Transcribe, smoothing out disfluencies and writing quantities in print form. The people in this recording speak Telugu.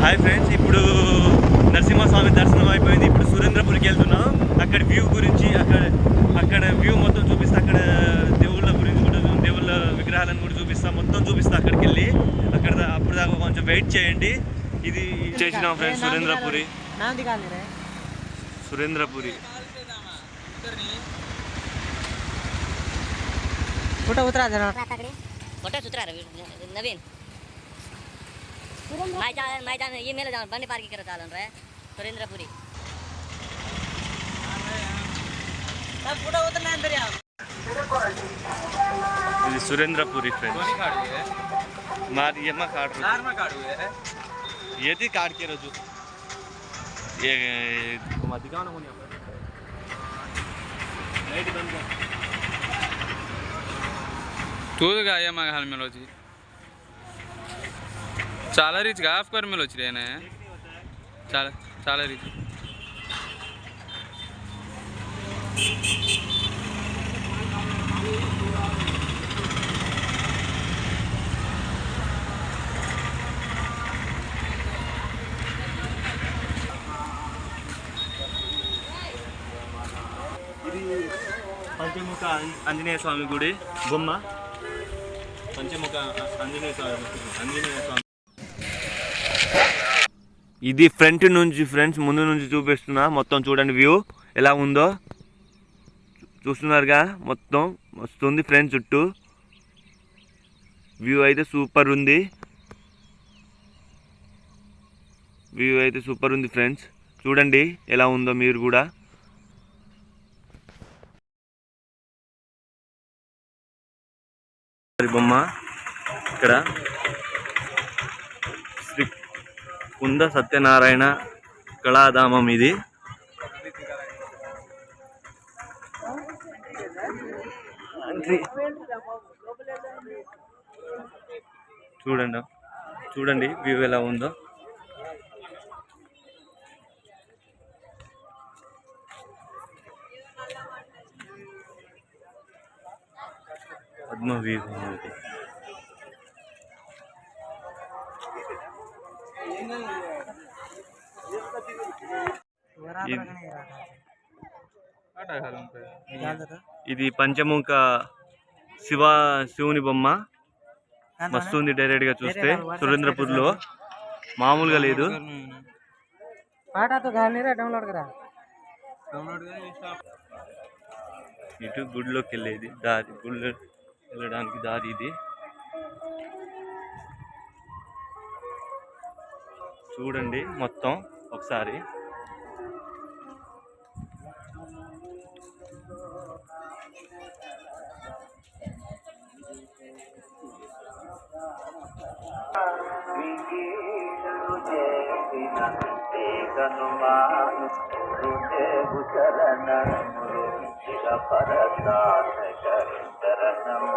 హాయ్ ఫ్రెండ్స్, ఇప్పుడు నరసింహస్వామి దర్శనం అయిపోయింది. ఇప్పుడు సురేంద్రపురికి వెళ్తున్నాం. అక్కడ వ్యూ గురించి అక్కడ వ్యూ మొత్తం చూపిస్తా. అక్కడ దేవుళ్ళ గురించి కూడా, దేవుళ్ళ విగ్రహాలను కూడా చూపిస్తా. మొత్తం చూపిస్తా అక్కడికి వెళ్ళి. అప్పుడు దాకా కొంచెం వెయిట్ చేయండి. ఇది చేసినాం ఫ్రెండ్స్, సురేంద్రపురి. फोटो उतरा जरा फोटो उतरा नवीन मैदान ये मेले जान बंडी पार्क की चालन रे सुरेंद्रपुरी फोटो उतरना अंदर यार ఇది సురేంద్రపురి ఫ్రెండ్స్. మాది ఏమ కాడు ఏది కాడ్ के రోజు ये मत दिखाओ ना कोनी यहाँ पर लाइट बंद कर तूद गाया मग हाल में लोची चाला रीच का ऑफ कर में लोची रहना है चाला रीच పంచముఖ ఆంజనేయ స్వామి గుడి బొమ్మ. పంచముఖ ఆంజనేయ స్వామి. ఇది ఫ్రంట్ నుంచి ఫ్రెండ్స్, ముందు నుంచి చూపిస్తున్నా. మొత్తం చూడండి వ్యూ ఎలా ఉందో. చూస్తున్నారుగా, మొత్తం వస్తుంది ఫ్రెండ్స్. చుట్టూ వ్యూ అయితే సూపర్ ఉంది. ఫ్రెండ్స్ చూడండి ఎలా ఉందో మీరు కూడా. బొమ్మ ఇక్కడ శ్రీ కుంద సత్యనారాయణ కళాధామం ఇది. చూడండి వ్యూ ఎలా ఉందో. పద్మ వ్యూ ఇది పంచముఖ శివుని బొమ్మ. మస్తు ఉంది డైరెక్ట్ గా చూస్తే. సురేంద్రపూర్లో మామూలుగా లేదు. ఇటు గుడిలోకి వెళ్ళేది దారి, గుడిలో వెళ్ళడానికి దారి ఇది. చూడండి మొత్తం ఒకసారి. పరదాన శరణము